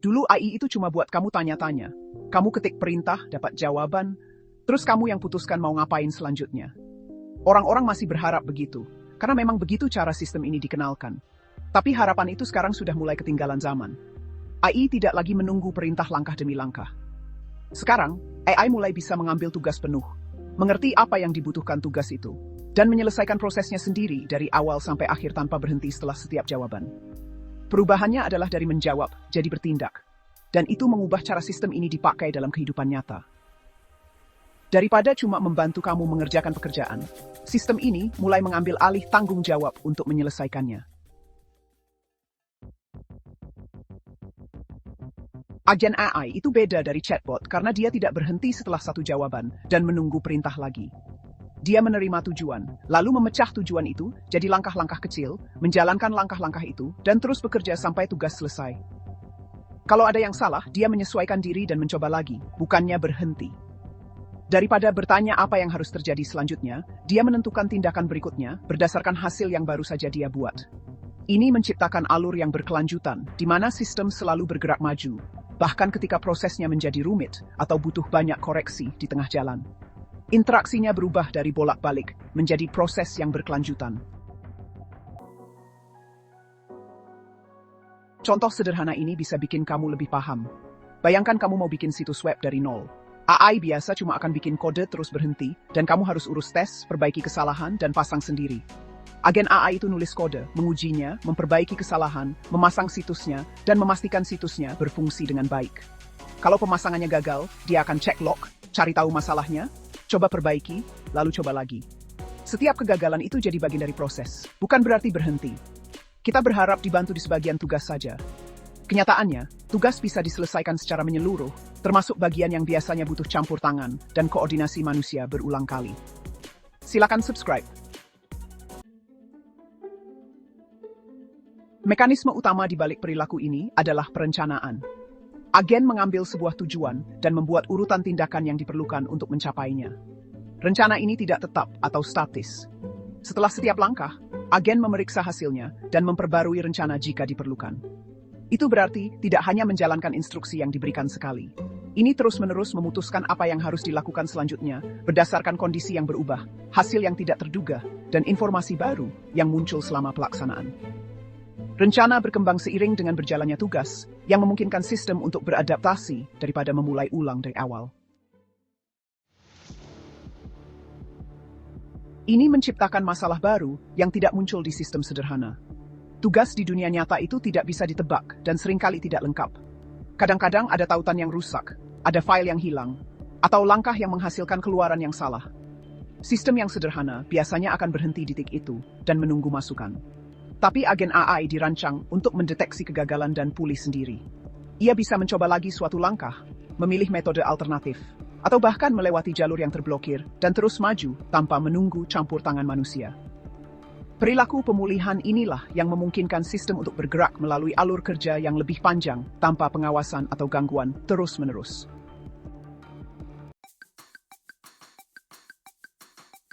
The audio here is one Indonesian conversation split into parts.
Dulu AI itu cuma buat kamu tanya-tanya. Kamu ketik perintah, dapat jawaban, terus kamu yang putuskan mau ngapain selanjutnya. Orang-orang masih berharap begitu, karena memang begitu cara sistem ini dikenalkan. Tapi harapan itu sekarang sudah mulai ketinggalan zaman. AI tidak lagi menunggu perintah langkah demi langkah. Sekarang, AI mulai bisa mengambil tugas penuh, mengerti apa yang dibutuhkan tugas itu, dan menyelesaikan prosesnya sendiri dari awal sampai akhir tanpa berhenti setelah setiap jawaban. Perubahannya adalah dari menjawab, jadi bertindak. Dan itu mengubah cara sistem ini dipakai dalam kehidupan nyata. Daripada cuma membantu kamu mengerjakan pekerjaan, sistem ini mulai mengambil alih tanggung jawab untuk menyelesaikannya. Agen AI itu beda dari chatbot karena dia tidak berhenti setelah satu jawaban dan menunggu perintah lagi. Dia menerima tujuan, lalu memecah tujuan itu jadi langkah-langkah kecil, menjalankan langkah-langkah itu, dan terus bekerja sampai tugas selesai. Kalau ada yang salah, dia menyesuaikan diri dan mencoba lagi, bukannya berhenti. Daripada bertanya apa yang harus terjadi selanjutnya, dia menentukan tindakan berikutnya berdasarkan hasil yang baru saja dia buat. Ini menciptakan alur yang berkelanjutan, di mana sistem selalu bergerak maju, bahkan ketika prosesnya menjadi rumit atau butuh banyak koreksi di tengah jalan. Interaksinya berubah dari bolak-balik menjadi proses yang berkelanjutan. Contoh sederhana ini bisa bikin kamu lebih paham. Bayangkan kamu mau bikin situs web dari nol. AI biasa cuma akan bikin kode terus berhenti, dan kamu harus urus tes, perbaiki kesalahan, dan pasang sendiri. Agen AI itu nulis kode, mengujinya, memperbaiki kesalahan, memasang situsnya, dan memastikan situsnya berfungsi dengan baik. Kalau pemasangannya gagal, dia akan cek log, cari tahu masalahnya, coba perbaiki, lalu coba lagi. Setiap kegagalan itu jadi bagian dari proses, bukan berarti berhenti. Kita berharap dibantu di sebagian tugas saja. Kenyataannya, tugas bisa diselesaikan secara menyeluruh, termasuk bagian yang biasanya butuh campur tangan dan koordinasi manusia berulang kali. Silakan subscribe. Mekanisme utama di balik perilaku ini adalah perencanaan. Agen mengambil sebuah tujuan dan membuat urutan tindakan yang diperlukan untuk mencapainya. Rencana ini tidak tetap atau statis. Setelah setiap langkah, agen memeriksa hasilnya dan memperbarui rencana jika diperlukan. Itu berarti tidak hanya menjalankan instruksi yang diberikan sekali. Ini terus-menerus memutuskan apa yang harus dilakukan selanjutnya berdasarkan kondisi yang berubah, hasil yang tidak terduga, dan informasi baru yang muncul selama pelaksanaan. Rencana berkembang seiring dengan berjalannya tugas, yang memungkinkan sistem untuk beradaptasi daripada memulai ulang dari awal. Ini menciptakan masalah baru yang tidak muncul di sistem sederhana. Tugas di dunia nyata itu tidak bisa ditebak dan seringkali tidak lengkap. Kadang-kadang ada tautan yang rusak, ada file yang hilang, atau langkah yang menghasilkan keluaran yang salah. Sistem yang sederhana biasanya akan berhenti di titik itu dan menunggu masukan. Tapi agen AI dirancang untuk mendeteksi kegagalan dan pulih sendiri. Ia bisa mencoba lagi suatu langkah, memilih metode alternatif, atau bahkan melewati jalur yang terblokir dan terus maju tanpa menunggu campur tangan manusia. Perilaku pemulihan inilah yang memungkinkan sistem untuk bergerak melalui alur kerja yang lebih panjang tanpa pengawasan atau gangguan terus-menerus.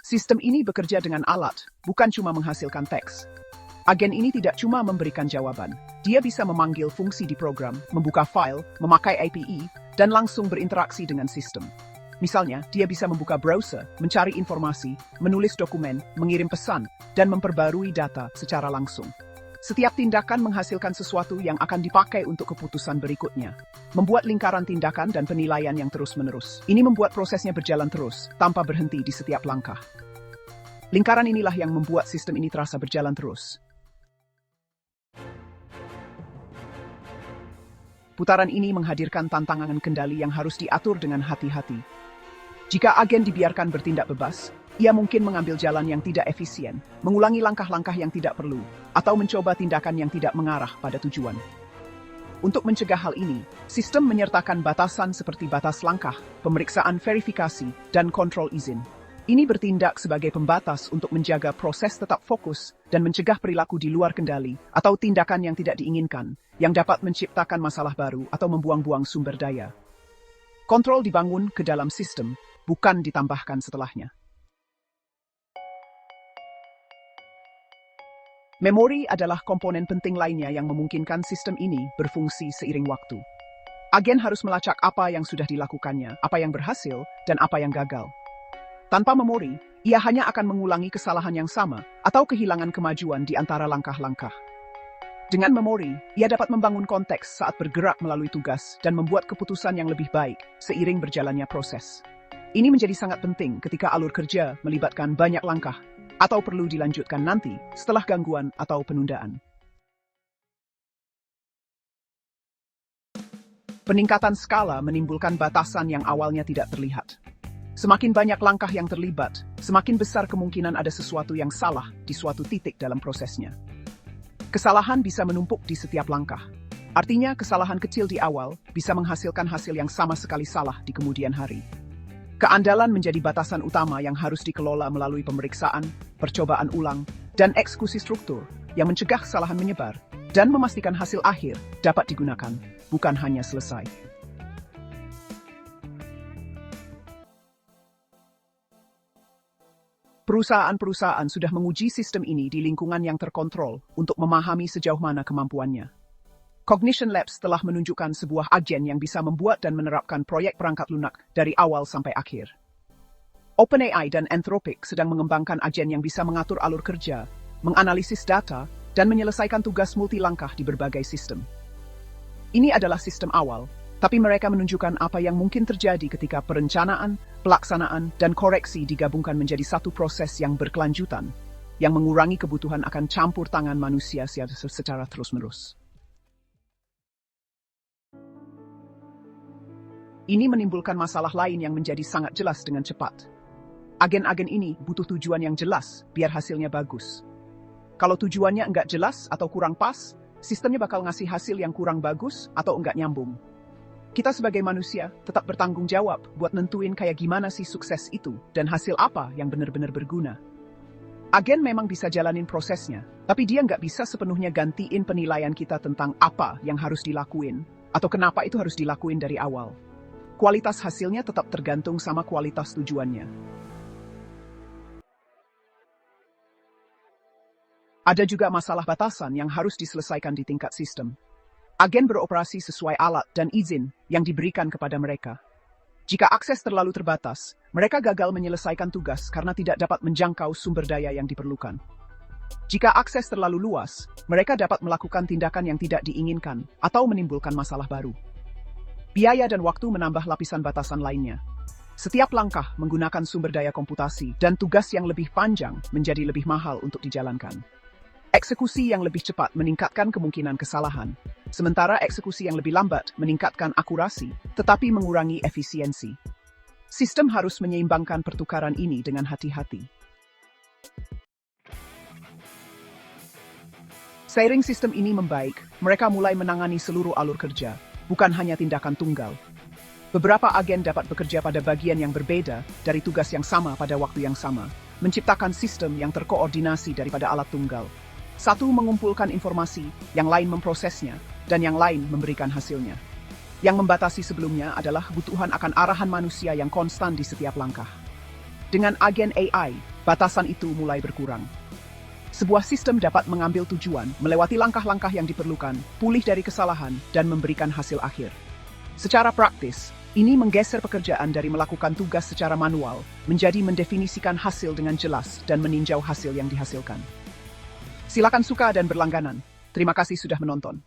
Sistem ini bekerja dengan alat, bukan cuma menghasilkan teks. Agen ini tidak cuma memberikan jawaban, dia bisa memanggil fungsi di program, membuka file, memakai API, dan langsung berinteraksi dengan sistem. Misalnya, dia bisa membuka browser, mencari informasi, menulis dokumen, mengirim pesan, dan memperbarui data secara langsung. Setiap tindakan menghasilkan sesuatu yang akan dipakai untuk keputusan berikutnya, membuat lingkaran tindakan dan penilaian yang terus-menerus. Ini membuat prosesnya berjalan terus, tanpa berhenti di setiap langkah. Lingkaran inilah yang membuat sistem ini terasa berjalan terus. Putaran ini menghadirkan tantangan kendali yang harus diatur dengan hati-hati. Jika agen dibiarkan bertindak bebas, ia mungkin mengambil jalan yang tidak efisien, mengulangi langkah-langkah yang tidak perlu, atau mencoba tindakan yang tidak mengarah pada tujuan. Untuk mencegah hal ini, sistem menyertakan batasan seperti batas langkah, pemeriksaan verifikasi, dan kontrol izin. Ini bertindak sebagai pembatas untuk menjaga proses tetap fokus dan mencegah perilaku di luar kendali atau tindakan yang tidak diinginkan, yang dapat menciptakan masalah baru atau membuang-buang sumber daya. Kontrol dibangun ke dalam sistem, bukan ditambahkan setelahnya. Memori adalah komponen penting lainnya yang memungkinkan sistem ini berfungsi seiring waktu. Agen harus melacak apa yang sudah dilakukannya, apa yang berhasil, dan apa yang gagal. Tanpa memori, ia hanya akan mengulangi kesalahan yang sama atau kehilangan kemajuan di antara langkah-langkah. Dengan memori, ia dapat membangun konteks saat bergerak melalui tugas dan membuat keputusan yang lebih baik seiring berjalannya proses. Ini menjadi sangat penting ketika alur kerja melibatkan banyak langkah atau perlu dilanjutkan nanti setelah gangguan atau penundaan. Peningkatan skala menimbulkan batasan yang awalnya tidak terlihat. Semakin banyak langkah yang terlibat, semakin besar kemungkinan ada sesuatu yang salah di suatu titik dalam prosesnya. Kesalahan bisa menumpuk di setiap langkah. Artinya, kesalahan kecil di awal bisa menghasilkan hasil yang sama sekali salah di kemudian hari. Keandalan menjadi batasan utama yang harus dikelola melalui pemeriksaan, percobaan ulang, dan eksekusi struktur yang mencegah kesalahan menyebar dan memastikan hasil akhir dapat digunakan, bukan hanya selesai. Perusahaan-perusahaan sudah menguji sistem ini di lingkungan yang terkontrol untuk memahami sejauh mana kemampuannya. Cognition Labs telah menunjukkan sebuah agen yang bisa membuat dan menerapkan proyek perangkat lunak dari awal sampai akhir. OpenAI dan Anthropic sedang mengembangkan agen yang bisa mengatur alur kerja, menganalisis data, dan menyelesaikan tugas multi-langkah di berbagai sistem. Ini adalah sistem awal, tapi mereka menunjukkan apa yang mungkin terjadi ketika perencanaan, pelaksanaan, dan koreksi digabungkan menjadi satu proses yang berkelanjutan, yang mengurangi kebutuhan akan campur tangan manusia secara terus-menerus. Ini menimbulkan masalah lain yang menjadi sangat jelas dengan cepat. Agen-agen ini butuh tujuan yang jelas biar hasilnya bagus. Kalau tujuannya enggak jelas atau kurang pas, sistemnya bakal ngasih hasil yang kurang bagus atau enggak nyambung. Kita sebagai manusia tetap bertanggung jawab buat nentuin kayak gimana sih sukses itu dan hasil apa yang benar-benar berguna. Agen memang bisa jalanin prosesnya, tapi dia nggak bisa sepenuhnya gantiin penilaian kita tentang apa yang harus dilakuin atau kenapa itu harus dilakuin dari awal. Kualitas hasilnya tetap tergantung sama kualitas tujuannya. Ada juga masalah batasan yang harus diselesaikan di tingkat sistem. Agen beroperasi sesuai alat dan izin yang diberikan kepada mereka. Jika akses terlalu terbatas, mereka gagal menyelesaikan tugas karena tidak dapat menjangkau sumber daya yang diperlukan. Jika akses terlalu luas, mereka dapat melakukan tindakan yang tidak diinginkan atau menimbulkan masalah baru. Biaya dan waktu menambah lapisan batasan lainnya. Setiap langkah menggunakan sumber daya komputasi dan tugas yang lebih panjang menjadi lebih mahal untuk dijalankan. Eksekusi yang lebih cepat meningkatkan kemungkinan kesalahan, sementara eksekusi yang lebih lambat meningkatkan akurasi, tetapi mengurangi efisiensi. Sistem harus menyeimbangkan pertukaran ini dengan hati-hati. Seiring sistem ini membaik, mereka mulai menangani seluruh alur kerja, bukan hanya tindakan tunggal. Beberapa agen dapat bekerja pada bagian yang berbeda dari tugas yang sama pada waktu yang sama, menciptakan sistem yang terkoordinasi daripada alat tunggal. Satu mengumpulkan informasi, yang lain memprosesnya, dan yang lain memberikan hasilnya. Yang membatasi sebelumnya adalah kebutuhan akan arahan manusia yang konstan di setiap langkah. Dengan agen AI, batasan itu mulai berkurang. Sebuah sistem dapat mengambil tujuan, melewati langkah-langkah yang diperlukan, pulih dari kesalahan, dan memberikan hasil akhir. Secara praktis, ini menggeser pekerjaan dari melakukan tugas secara manual, menjadi mendefinisikan hasil dengan jelas dan meninjau hasil yang dihasilkan. Silakan suka dan berlangganan. Terima kasih sudah menonton.